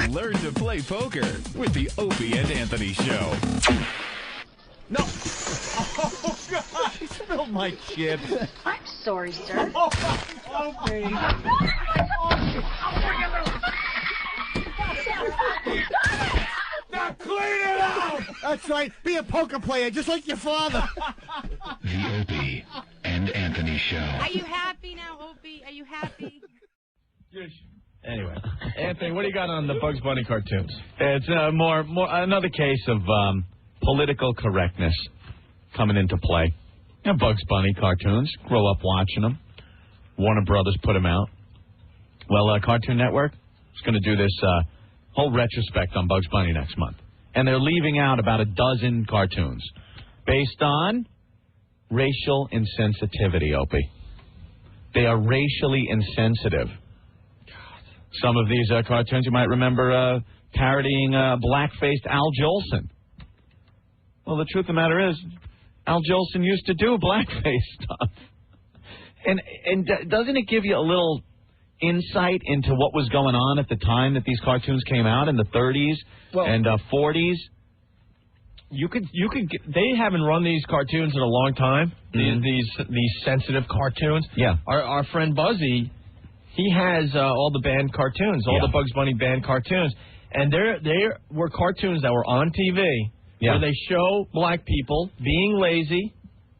Learn to play poker with the Opie and Anthony Show. No. Oh, God. She spilled my chips. I'm sorry, sir. Opie. Now clean it out! That's right. Be a poker player, just like your father. The Opie and Anthony Show. Are you happy now, Opie? Are you happy? Anyway, Anthony, what do you got on the Bugs Bunny cartoons? It's more another case of political correctness coming into play. You know, Bugs Bunny cartoons. Grow up watching them. Warner Brothers put them out. Well, Cartoon Network is going to do this whole retrospect on Bugs Bunny next month. And they're leaving out about a dozen cartoons based on racial insensitivity, Opie. They are racially insensitive. Some of these cartoons you might remember parodying black-faced Al Jolson. Well, the truth of the matter is, Al Jolson used to do blackface stuff. And doesn't it give you a little insight into what was going on at the time that these cartoons came out in the 30s and 40s? They haven't run these cartoons in a long time. Mm-hmm. These sensitive cartoons. Yeah. Our friend Buzzy, he has all the banned cartoons, all the Bugs Bunny banned cartoons, and they were cartoons that were on TV where they show black people being lazy,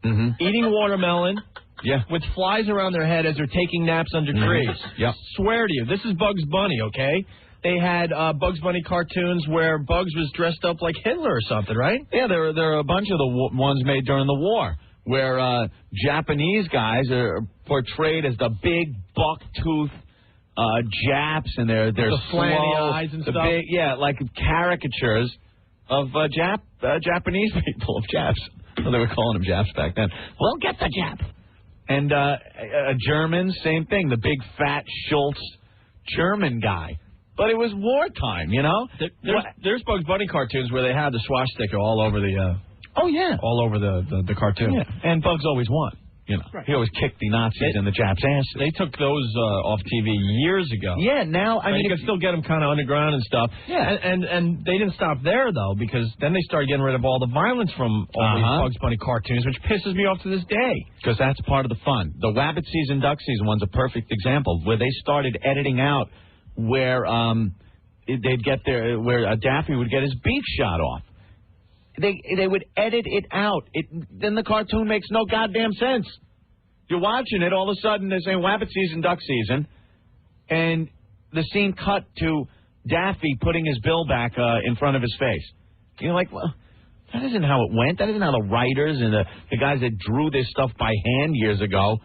eating watermelon. Yeah, with flies around their head as they're taking naps under trees. Yep. Swear to you, this is Bugs Bunny, okay? They had Bugs Bunny cartoons where Bugs was dressed up like Hitler or something, right? Yeah, there are a bunch of the ones made during the war where Japanese guys are portrayed as the big buck-toothed Japs, and they're the slanty slow, eyes and the stuff. Big, like caricatures of Japanese people, of Japs. Well, they were calling them Japs back then. Well, get the Jap. And Germans, same thing. The big, fat, Schultz German guy. But it was wartime, you know? There's Bugs Bunny cartoons where they have the swastika all over the... all over the cartoon. Yeah. And Bugs always won, you know. Right. He always kicked the Nazis in the Japs' asses. They took those off TV years ago. Yeah, now... I mean, you can still get them kind of underground and stuff. Yeah. And they didn't stop there, though, because then they started getting rid of all the violence from all these Bugs Bunny cartoons, which pisses me off to this day. Because that's part of the fun. The Wabbit Season, Duck Season one's a perfect example, where they started editing out where they'd get where Daffy would get his beak shot off. They would edit it out. Then the cartoon makes no goddamn sense. You're watching it, all of a sudden they're saying Wabbit Season, Duck Season, and the scene cut to Daffy putting his bill back in front of his face. You're like, well, that isn't how it went. That isn't how the writers and the guys that drew this stuff by hand years ago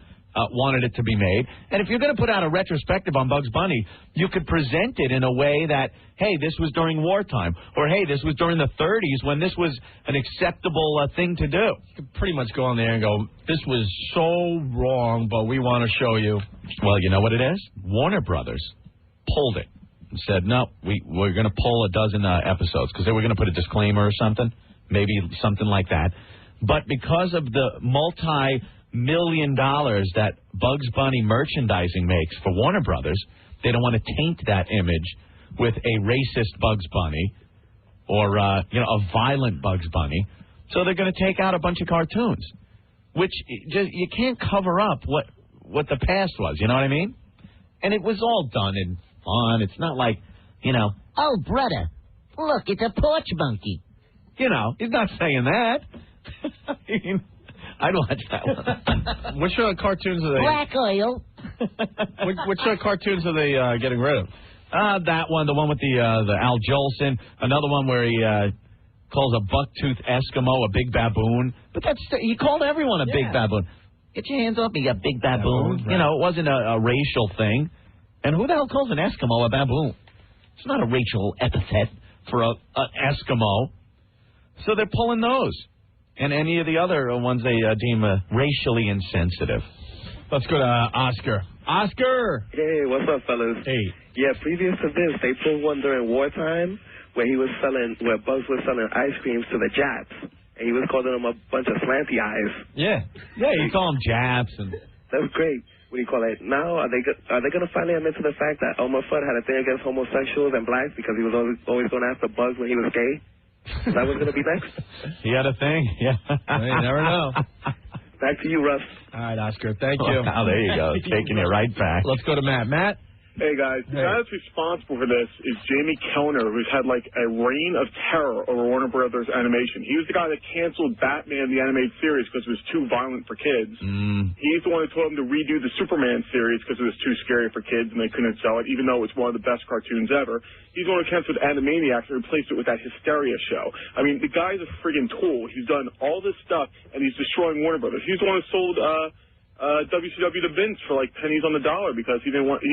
wanted it to be made. And if you're going to put out a retrospective on Bugs Bunny, you could present it in a way that, hey, this was during wartime, or hey, this was during the 30s when this was an acceptable thing to do. You could pretty much go on there and go, this was so wrong, but we want to show you. Well, you know what it is? Warner Brothers pulled it and said, no, we're going to pull a dozen episodes because they were going to put a disclaimer or something, maybe something like that. But because of the multi-million dollars that Bugs Bunny merchandising makes for Warner Brothers, they don't want to taint that image with a racist Bugs Bunny or a violent Bugs Bunny. So they're going to take out a bunch of cartoons, which you can't cover up what the past was. You know what I mean? And it was all done in fun. It's not like, oh, brother, look, it's a porch monkey. He's not saying that. I mean, I'd watch that one. Which cartoons are they? Black oil. Which cartoons are they getting rid of? That one, the one with the Al Jolson. Another one where he calls a buck-toothed Eskimo a big baboon. But he called everyone a big baboon. Get your hands off me, you big baboon. Right. It wasn't a racial thing. And who the hell calls an Eskimo a baboon? It's not a racial epithet for an Eskimo. So they're pulling those. And any of the other ones they deem racially insensitive. Let's go to Oscar. Oscar! Hey, what's up, fellas? Hey. Yeah, previous to this, they pulled one during wartime where Bugs was selling ice creams to the Japs. And he was calling them a bunch of slanty eyes. Yeah, you call them Japs. And that's great. what do you call it? Now, are they going to finally admit to the fact that Elmer Fudd had a thing against homosexuals and blacks because he was always going after Bugs when he was gay? That was going to be next? He had a thing, yeah. Well, you never know. Back to you, Russ. All right, Oscar, thank you. Oh, there you go. Taking it right back. Let's go to Matt. Matt? Hey, guys. The guy that's responsible for this is Jamie Kellner, who's had, like, a reign of terror over Warner Brothers Animation. He was the guy that canceled Batman, the animated series, because it was too violent for kids. He's the one who told them to redo the Superman series because it was too scary for kids and they couldn't sell it, even though it's one of the best cartoons ever. He's the one who canceled Animaniacs and replaced it with that Hysteria show. I mean, the guy's a friggin' tool. He's done all this stuff, and he's destroying Warner Brothers. He's the one who sold WCW to Vince for like pennies on the dollar because he didn't want,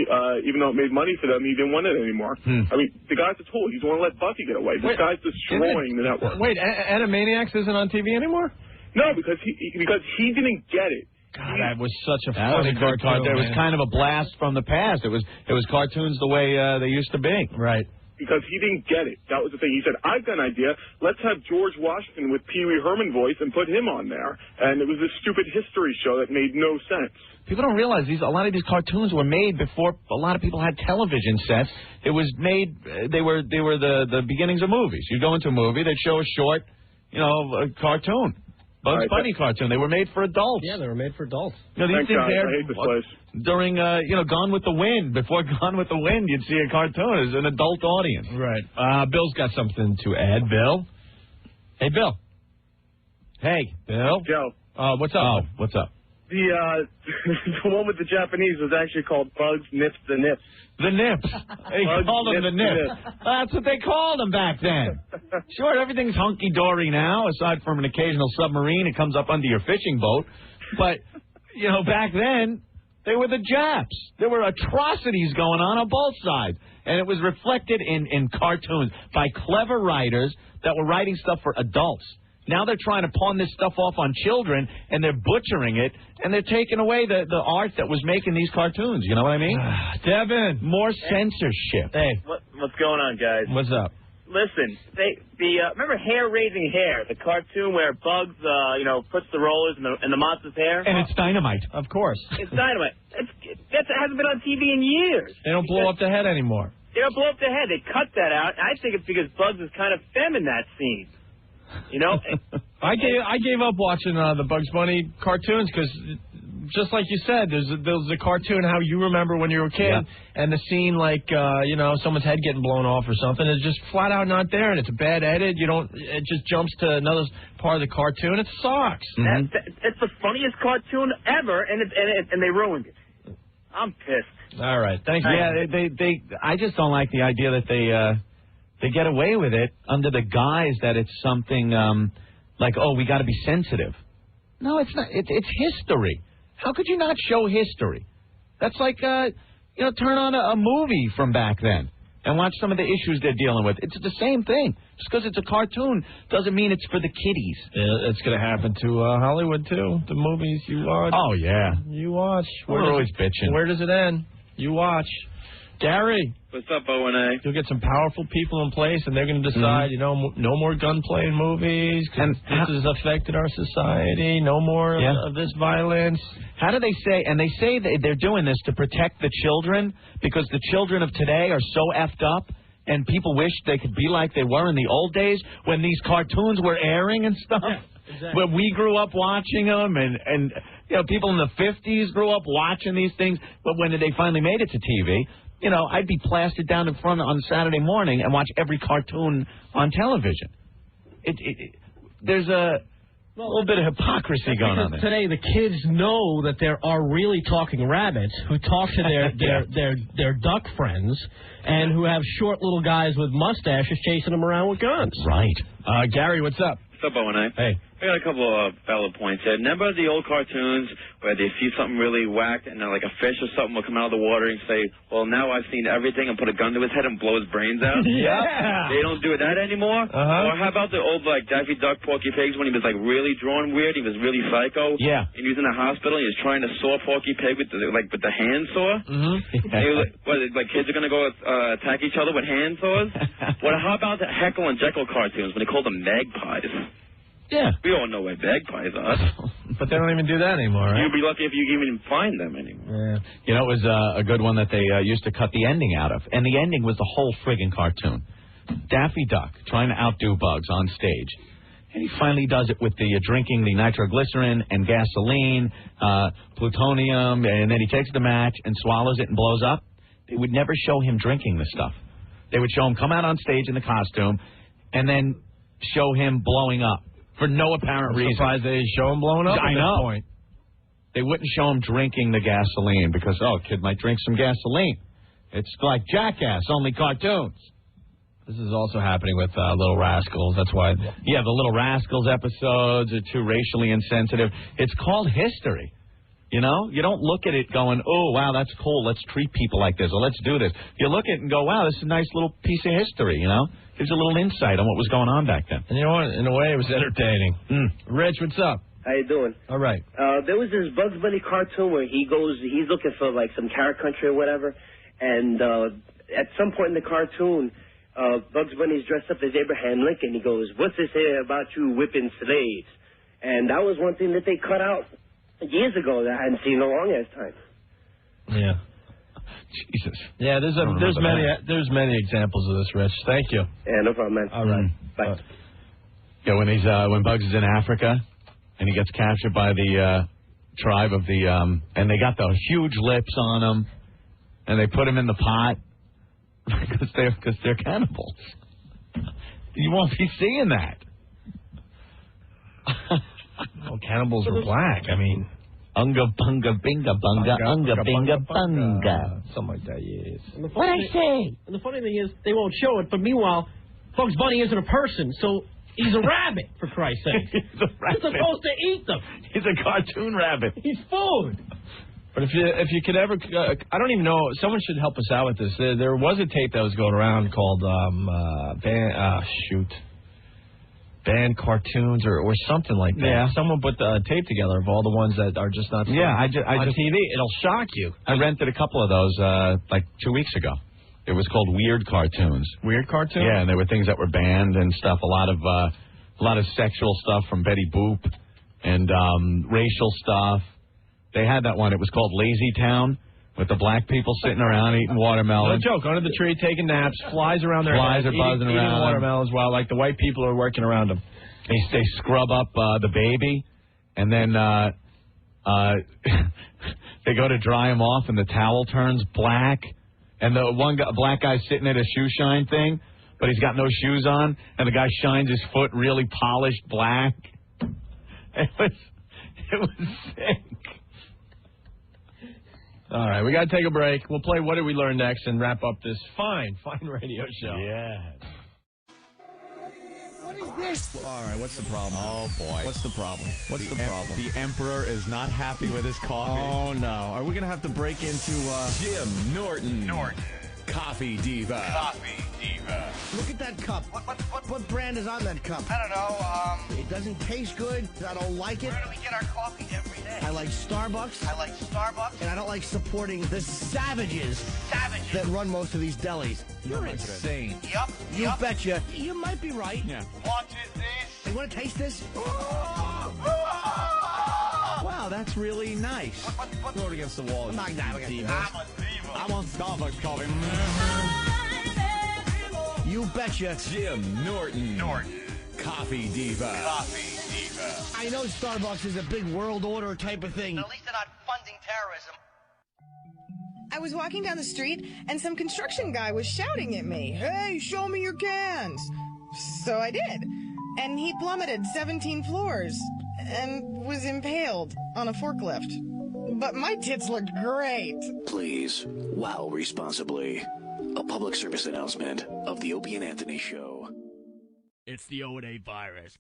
even though it made money for them, he didn't want it anymore. I mean, the guy's a tool. He's the one who let Buffy get away. This guy's destroying the network. Wait, Animaniacs isn't on TV anymore? No, because he didn't get it. God, that was such a funny cartoon. It was kind of a blast from the past. It was cartoons the way they used to be. Right. Because he didn't get it. That was the thing. He said, I've got an idea. Let's have George Washington with Pee Wee Herman voice and put him on there. And it was this stupid history show that made no sense. People don't realize a lot of these cartoons were made before a lot of people had television sets. It was made, they were the beginnings of movies. You go into a movie, they'd show a short, a cartoon. Bugs Bunny cartoon. They were made for adults. Yeah, they were made for adults. These Thank things God. there, I hate this place. during, Gone with the Wind. Before Gone with the Wind, you'd see a cartoon as an adult audience. Right. Bill's got something to add. Bill? Hey, Bill. Hey, Bill. Joe. What's up? Oh, what's up? The one with the Japanese was actually called Bugs Nips the Nips. The Nips. They called them the Nips. That's what they called them back then. Sure, everything's hunky-dory now, aside from an occasional submarine that comes up under your fishing boat. But, back then, they were the Japs. There were atrocities going on both sides. And it was reflected in cartoons by clever writers that were writing stuff for adults. Now they're trying to pawn this stuff off on children, and they're butchering it, and they're taking away the art that was making these cartoons. You know what I mean? Devin. More censorship. Hey. What's going on, guys? What's up? Listen, remember Hair Raising Hair, the cartoon where Bugs, puts the rollers in the monster's hair? And it's dynamite. Of course. It's dynamite. That hasn't been on TV in years. They don't blow up the head anymore. They don't blow up the head. They cut that out. I think it's because Bugs is kind of femme in that scene. I gave up watching the Bugs Bunny cartoons because, just like you said, there's a cartoon how you remember when you were a kid, and the scene like someone's head getting blown off or something is just flat out not there, and it's a bad edit. It just jumps to another part of the cartoon. It sucks. It's the funniest cartoon ever, and they ruined it. I'm pissed. All right, thank you. Yeah, I just don't like the idea that they get away with it under the guise that it's something like, we got to be sensitive. No, it's not. It's history. How could you not show history? That's like, turn on a movie from back then and watch some of the issues they're dealing with. It's the same thing. Just because it's a cartoon doesn't mean it's for the kiddies. Yeah, it's going to happen to Hollywood, too. The movies you watch. Oh, yeah. You watch. We're always bitching. Where does it end? You watch. Gary. What's up, O&A? You'll get some powerful people in place, and they're going to decide, no more gunplay in movies, because this has affected our society, no more of this violence. How do they say, and they say that they're doing this to protect the children, because the children of today are so effed up, and people wish they could be like they were in the old days, when these cartoons were airing and stuff. Yeah, exactly. Where we grew up watching them, and people in the 50s grew up watching these things, but when they finally made it to TV, I'd be plastered down in front on Saturday morning and watch every cartoon on television. There's a little bit of hypocrisy going on there. Today, the kids know that there are really talking rabbits who talk to their duck friends and who have short little guys with mustaches chasing them around with guns. Right. Gary, what's up? What's up, O&A? Hey. I got a couple of valid points here. Remember the old cartoons where they see something really whacked and then like a fish or something will come out of the water and say, well, now I've seen everything, and put a gun to his head and blow his brains out? Yeah. They don't do that anymore? Or how about the old like Daffy Duck, Porky Pigs, when he was like really drawn weird, he was really psycho? Yeah. And he was in the hospital and he was trying to saw Porky Pig with the hand saw? Mm-hmm. Kids are going to go attack each other with hand saws? How about the Heckle and Jekyll cartoons when they called them magpies? Yeah. We all know what magpies are. But they don't even do that anymore, right? You'd be lucky if you even find them anymore. Yeah. You know, it was a good one that they used to cut the ending out of. And the ending was the whole friggin' cartoon. Daffy Duck trying to outdo Bugs on stage. And he finally does it with the drinking the nitroglycerin and gasoline, plutonium, and then he takes the match and swallows it and blows up. They would never show him drinking the stuff. They would show him come out on stage in the costume and then show him blowing up for no apparent reason. Surprised they show him blowing up I at know. this point. They wouldn't show him drinking the gasoline because, oh, a kid might drink some gasoline. It's like Jackass, only cartoons. This is also happening with Little Rascals. That's why. Yeah, the Little Rascals episodes are too racially insensitive. It's called history. You know? You don't look at it going, oh, wow, that's cool. Let's treat people like this, or let's do this. You look at it and go, wow, this is a nice little piece of history, you know? Gives you a little insight on what was going on back then. And you know what? In a way, it was entertaining. Rich, what's up? How you doing? All right. There was this Bugs Bunny cartoon where he's looking for like some carrot country or whatever, and at some point in the cartoon, Bugs Bunny's dressed up as Abraham Lincoln. He goes, "What's this here about you whipping slaves?" And that was one thing that they cut out years ago that I hadn't seen in a long ass time. Yeah. Jesus. Yeah, there's many examples of this, Rich. Thank you. Yeah, no problem, man. All right. Bye. Yeah, when Bugs is in Africa and he gets captured by the tribe of the and they got the huge lips on him and they put him in the pot because they're cannibals. You won't be seeing that. Well, cannibals were black. I mean, unga bunga binga bunga unga binga bunga. Something like that, yes. What'd I say? And the funny thing is, they won't show it, but meanwhile, Bugs Bunny isn't a person, so he's a rabbit, for Christ's sake. He's a rabbit. He's supposed to eat them. He's a cartoon rabbit. He's food. But if you could ever, I don't even know. Someone should help us out with this. There was a tape that was going around called banned cartoons or something like that. Yeah. Someone put the tape together of all the ones that are just not. Yeah, I on just TV. It'll shock you. I rented a couple of those like 2 weeks ago. It was called Weird Cartoons. Weird Cartoons? Yeah, and there were things that were banned and stuff. A lot of sexual stuff from Betty Boop and racial stuff. They had that one. It was called Lazy Town with the black people sitting around eating watermelon. No joke. Under the tree, taking naps, flies around their Flies heads, are buzzing eating around. watermelons while like the white people are working around them. They scrub up the baby, and then they go to dry him off, and the towel turns black. And the black guy's sitting at a shoe shine thing, but he's got no shoes on, and the guy shines his foot really polished black. It was sick. All right, we got to take a break. We'll play What Did We Learn next and wrap up this fine radio show. Yeah. What is this? All right, what's the problem? Oh, boy. What's the problem? What's the problem? The Emperor is not happy with his coffee. Oh, no. Are we going to have to break into, Jim Norton. Coffee Diva. Coffee Diva. Look at that cup. What brand is on that cup? I don't know. It doesn't taste good. I don't like it. Where do we get our coffee every day? I like Starbucks. And I don't like supporting the savages that run most of these delis. You're insane. Yup. You betcha. You might be right. Yeah. What is this? You want to taste this? Wow, that's really nice. Throw it against the wall. I'm I'm a diva. I want Starbucks coffee. You betcha. Jim Norton. Coffee Diva. I know Starbucks is a big world order type of thing. At least they're not funding terrorism. I was walking down the street, and some construction guy was shouting at me, "Hey, show me your cans!" So I did. And he plummeted 17 floors and was impaled on a forklift. But my tits looked great. Please, wow responsibly. A public service announcement of the Opie and Anthony Show. It's the O&A virus.